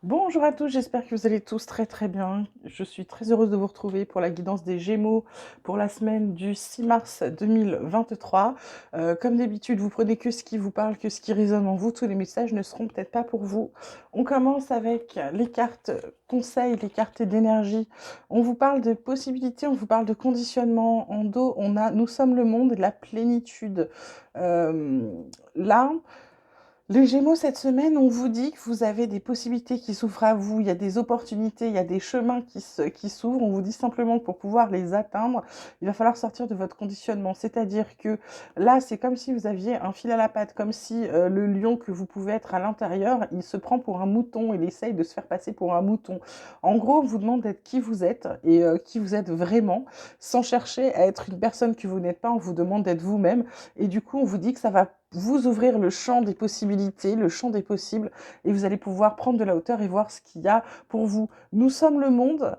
Bonjour à tous, j'espère que vous allez tous très très bien. Je suis très heureuse de vous retrouver pour la guidance des Gémeaux pour la semaine du 6 mars 2023. Comme d'habitude, vous prenez que ce qui vous parle, que ce qui résonne en vous. Tous les messages ne seront peut-être pas pour vous. On commence avec les cartes conseils, les cartes d'énergie. On vous parle de possibilités, on vous parle de conditionnement. En dos, on a nous sommes le monde de la plénitude. Euh, là, les Gémeaux, cette semaine, on vous dit que vous avez des possibilités qui s'ouvrent à vous, il y a des opportunités, il y a des chemins qui s'ouvrent. On vous dit simplement que pour pouvoir les atteindre, il va falloir sortir de votre conditionnement. C'est-à-dire que là, c'est comme si vous aviez un fil à la patte, comme si le lion que vous pouvez être à l'intérieur, il se prend pour un mouton, il essaye de se faire passer pour un mouton. En gros, on vous demande d'être qui vous êtes et qui vous êtes vraiment, sans chercher à être une personne que vous n'êtes pas, on vous demande d'être vous-même. Et du coup, on vous dit que ça va vous ouvrir le champ des possibilités, le champ des possibles, et vous allez pouvoir prendre de la hauteur et voir ce qu'il y a pour vous. Nous sommes le monde.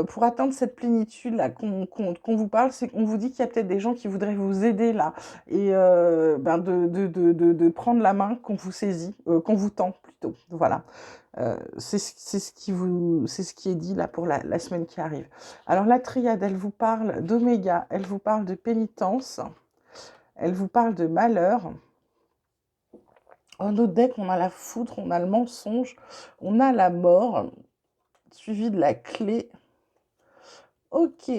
Pour atteindre cette plénitude là qu'on vous parle, c'est qu'on vous dit qu'il y a peut-être des gens qui voudraient vous aider là, et de prendre la main qu'on vous saisit, qu'on vous tend plutôt. Voilà. C'est ce qui est dit là pour la semaine qui arrive. Alors la triade, elle vous parle d'oméga, elle vous parle de pénitence, elle vous parle de malheur. En autre deck, on a la foudre, on a le mensonge, on a la mort, suivi de la clé. Ok.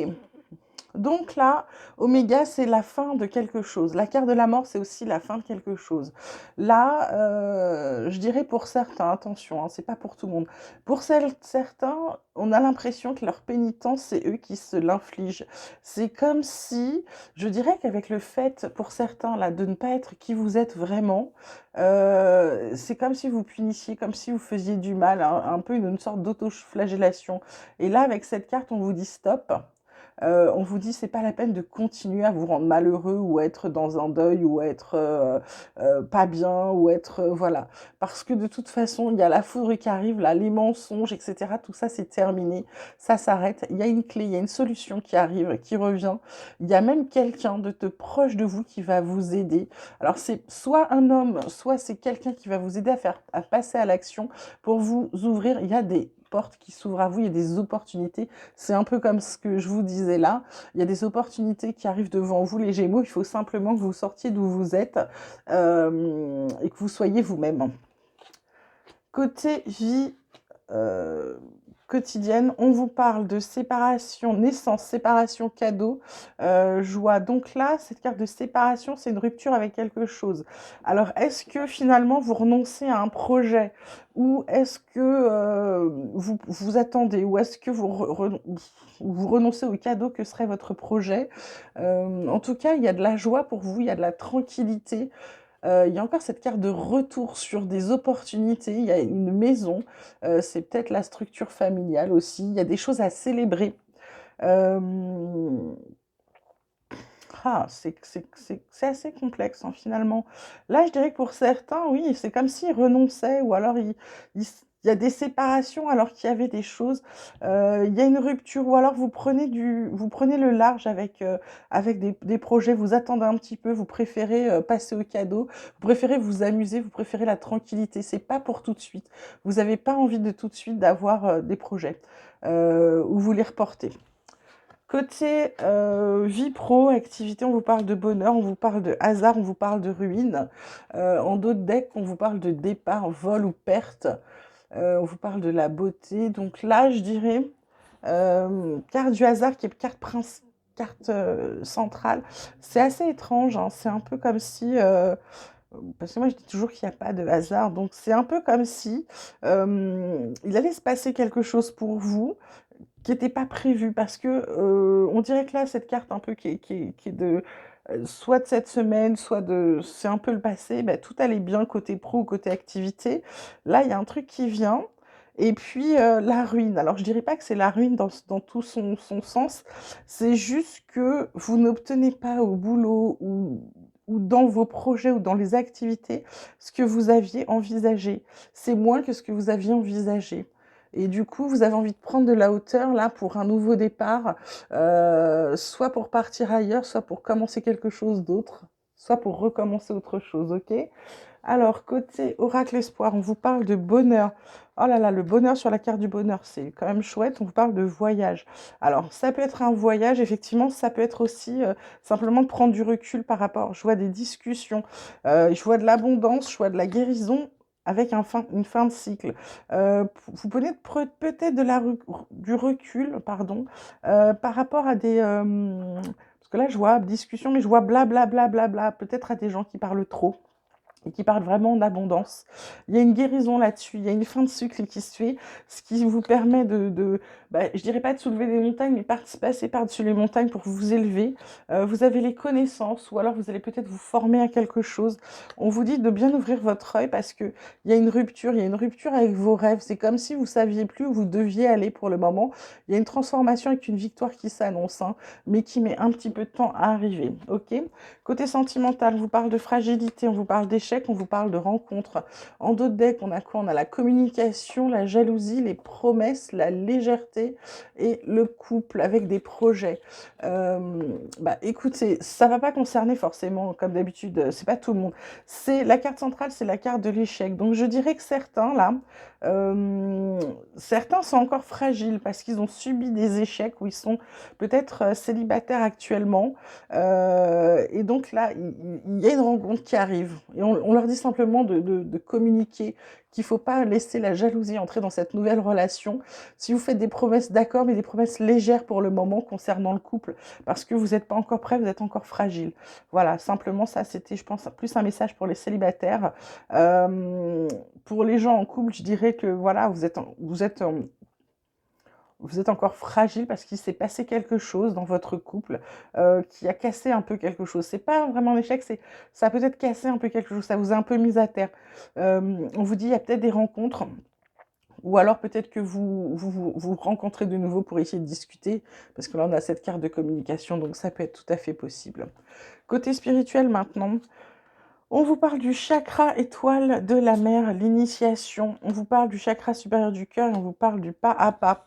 Donc là, Oméga, c'est la fin de quelque chose. La carte de la mort, c'est aussi la fin de quelque chose. Là, je dirais pour certains, attention, hein, c'est pas pour tout le monde. Pour certains, on a l'impression que leur pénitence, c'est eux qui se l'infligent. C'est comme si, je dirais qu'avec le fait, pour certains, là, de ne pas être qui vous êtes vraiment, c'est comme si vous punissiez, comme si vous faisiez du mal, hein, un peu une sorte d'auto-flagellation. Et là, avec cette carte, on vous dit stop. On vous dit c'est pas la peine de continuer à vous rendre malheureux ou être dans un deuil ou être pas bien ou être voilà, parce que de toute façon il y a la foudre qui arrive là, les mensonges, etc. Tout ça c'est terminé, ça s'arrête. Il y a une clé, il y a une solution qui arrive, qui revient. Il y a même quelqu'un de proche de vous qui va vous aider. Alors c'est soit un homme, soit c'est quelqu'un qui va vous aider à passer à l'action pour vous ouvrir. Il y a des portes qui s'ouvrent à vous, il y a des opportunités. C'est un peu comme ce que je vous disais là. Il y a des opportunités qui arrivent devant vous, les Gémeaux. Il faut simplement que vous sortiez d'où vous êtes et que vous soyez vous-même. Côté vie euh, quotidienne, on vous parle de séparation, naissance, séparation, cadeau, joie. Donc là, cette carte de séparation, c'est une rupture avec quelque chose. Alors, est-ce que finalement vous renoncez à un projet ou est-ce que vous attendez ou est-ce que vous renoncez au cadeau que serait votre projet? En tout cas, il y a de la joie pour vous, il y a de la tranquillité. Il y a encore cette carte de retour sur des opportunités. Il y a une maison, c'est peut-être la structure familiale aussi. Il y a des choses à célébrer. Euh, c'est assez complexe hein, finalement. Là, je dirais que pour certains, oui, c'est comme s'ils renonçaient ou alors il y a des séparations alors qu'il y avait des choses. Il y a une rupture ou alors vous prenez le large avec des projets, vous attendez un petit peu, vous préférez passer au cadeau, vous préférez vous amuser, vous préférez la tranquillité. C'est pas pour tout de suite. Vous n'avez pas envie de tout de suite d'avoir des projets ou vous les reportez. Côté vie pro, activité, on vous parle de bonheur, on vous parle de hasard, on vous parle de ruine. En d'autres decks, on vous parle de départ, vol ou perte. On vous parle de la beauté. Donc là, je dirais carte du hasard qui est carte centrale. C'est assez étrange, hein. C'est un peu comme si... parce que moi, je dis toujours qu'il n'y a pas de hasard. Donc c'est un peu comme si il allait se passer quelque chose pour vous qui n'était pas prévu parce que on dirait que là cette carte un peu qui est de soit de cette semaine soit de c'est un peu le passé, bah, tout allait bien côté pro ou côté activité. Là il y a un truc qui vient et puis la ruine. Alors je dirais pas que c'est la ruine dans tout son sens, c'est juste que vous n'obtenez pas au boulot ou dans vos projets ou dans les activités ce que vous aviez envisagé. C'est moins que ce que vous aviez envisagé. Et du coup, vous avez envie de prendre de la hauteur là pour un nouveau départ, soit pour partir ailleurs, soit pour commencer quelque chose d'autre, soit pour recommencer autre chose, ok? Alors, côté oracle espoir, on vous parle de bonheur. Oh là là, le bonheur sur la carte du bonheur, c'est quand même chouette. On vous parle de voyage. Alors, ça peut être un voyage, effectivement, ça peut être aussi simplement de prendre du recul par rapport. Je vois des discussions, je vois de l'abondance, je vois de la guérison avec une fin de cycle. Vous prenez peut-être du recul, pardon, par rapport à des... parce que là, je vois discussion, mais je vois blablabla, peut-être à des gens qui parlent trop et qui parle vraiment d'abondance. Il y a une guérison là-dessus, il y a une fin de cycle qui se fait, ce qui vous permet je dirais pas de soulever des montagnes, mais passer par-dessus les montagnes pour vous élever. Vous avez les connaissances, ou alors vous allez peut-être vous former à quelque chose. On vous dit de bien ouvrir votre œil parce que il y a une rupture avec vos rêves. C'est comme si vous saviez plus où vous deviez aller pour le moment. Il y a une transformation avec une victoire qui s'annonce, hein, mais qui met un petit peu de temps à arriver. Ok. Côté sentimental, on vous parle de fragilité, on vous parle d'échec, on vous parle de rencontres. En dos de deck, on a quoi? On a la communication, la jalousie, les promesses, la légèreté et le couple avec des projets. Écoutez, ça va pas concerner forcément, comme d'habitude, c'est pas tout le monde. C'est la carte centrale, c'est la carte de l'échec. Donc je dirais que certains là, certains sont encore fragiles parce qu'ils ont subi des échecs ou ils sont peut-être célibataires actuellement. Et donc là, il y a une rencontre qui arrive. Et on leur dit simplement de communiquer, qu'il ne faut pas laisser la jalousie entrer dans cette nouvelle relation. Si vous faites des promesses, d'accord, mais des promesses légères pour le moment concernant le couple, parce que vous n'êtes pas encore prêt, vous êtes encore fragile. Voilà, simplement ça, c'était, je pense, plus un message pour les célibataires. Pour les gens en couple, je dirais que voilà, vous êtes encore fragile parce qu'il s'est passé quelque chose dans votre couple qui a cassé un peu quelque chose. C'est pas vraiment un échec, ça a peut-être cassé un peu quelque chose, ça vous a un peu mis à terre. On vous dit il y a peut-être des rencontres ou alors peut-être que vous rencontrez de nouveau pour essayer de discuter parce que là on a cette carte de communication donc ça peut être tout à fait possible. Côté spirituel maintenant, on vous parle du chakra étoile de la mer, l'initiation. On vous parle du chakra supérieur du cœur et on vous parle du pas à pas.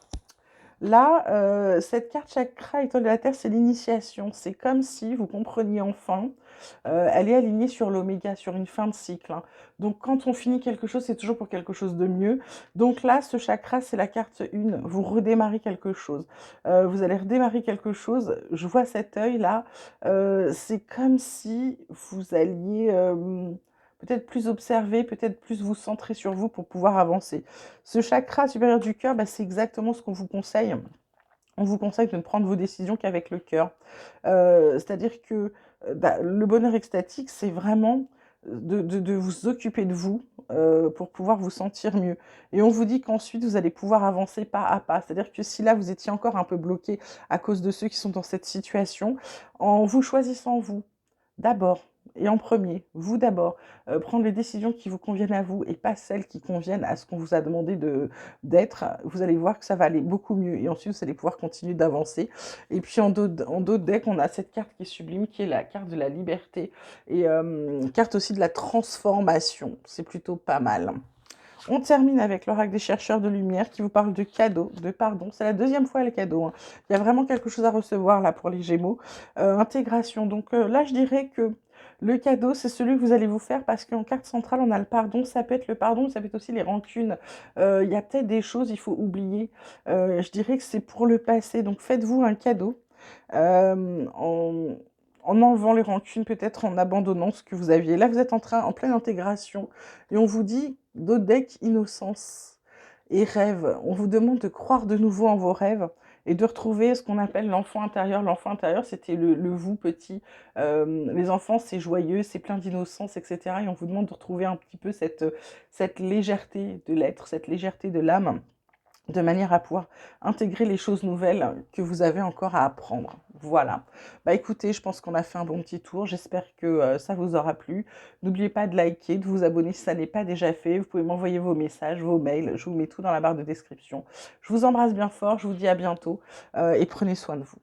Là, cette carte chakra étoile de la Terre, c'est l'initiation. C'est comme si vous compreniez enfin, elle est alignée sur l'oméga, sur une fin de cycle, hein. Donc quand on finit quelque chose, c'est toujours pour quelque chose de mieux. Donc là, ce chakra, c'est la carte 1. Vous redémarrez quelque chose. Vous allez redémarrer quelque chose. Je vois cet œil-là. C'est comme si vous alliez peut-être plus observer, peut-être plus vous centrer sur vous pour pouvoir avancer. Ce chakra supérieur du cœur, c'est exactement ce qu'on vous conseille. On vous conseille de ne prendre vos décisions qu'avec le cœur. C'est-à-dire que le bonheur extatique, c'est vraiment de vous occuper de vous pour pouvoir vous sentir mieux. Et on vous dit qu'ensuite, vous allez pouvoir avancer pas à pas. C'est-à-dire que si là, vous étiez encore un peu bloqué à cause de ceux qui sont dans cette situation, en vous choisissant vous, d'abord, et en premier, vous d'abord, prendre les décisions qui vous conviennent à vous et pas celles qui conviennent à ce qu'on vous a demandé d'être, vous allez voir que ça va aller beaucoup mieux. Et ensuite, vous allez pouvoir continuer d'avancer. Et puis en dos de deck, on a cette carte qui est sublime, qui est la carte de la liberté et carte aussi de la transformation. C'est plutôt pas mal. On termine avec l'oracle des chercheurs de lumière qui vous parle de cadeaux, de pardon. C'est la deuxième fois les cadeaux, hein. Il y a vraiment quelque chose à recevoir là pour les Gémeaux. Intégration. Donc là, je dirais que le cadeau, c'est celui que vous allez vous faire parce qu'en carte centrale, on a le pardon. Ça peut être le pardon, ça peut être aussi les rancunes. Il y a peut-être des choses, il faut oublier. Je dirais que c'est pour le passé. Donc faites-vous un cadeau euh, en, en enlevant les rancunes, peut-être en abandonnant ce que vous aviez. Là, vous êtes en pleine intégration et on vous dit Dodec, innocence et rêve. On vous demande de croire de nouveau en vos rêves et de retrouver ce qu'on appelle l'enfant intérieur. L'enfant intérieur, c'était le vous petit. Les enfants, c'est joyeux, c'est plein d'innocence, etc. Et on vous demande de retrouver un petit peu cette légèreté de l'être, cette légèreté de l'âme, de manière à pouvoir intégrer les choses nouvelles que vous avez encore à apprendre. Voilà. Écoutez, je pense qu'on a fait un bon petit tour. J'espère que ça vous aura plu. N'oubliez pas de liker, de vous abonner si ça n'est pas déjà fait. Vous pouvez m'envoyer vos messages, vos mails. Je vous mets tout dans la barre de description. Je vous embrasse bien fort. Je vous dis à bientôt et prenez soin de vous.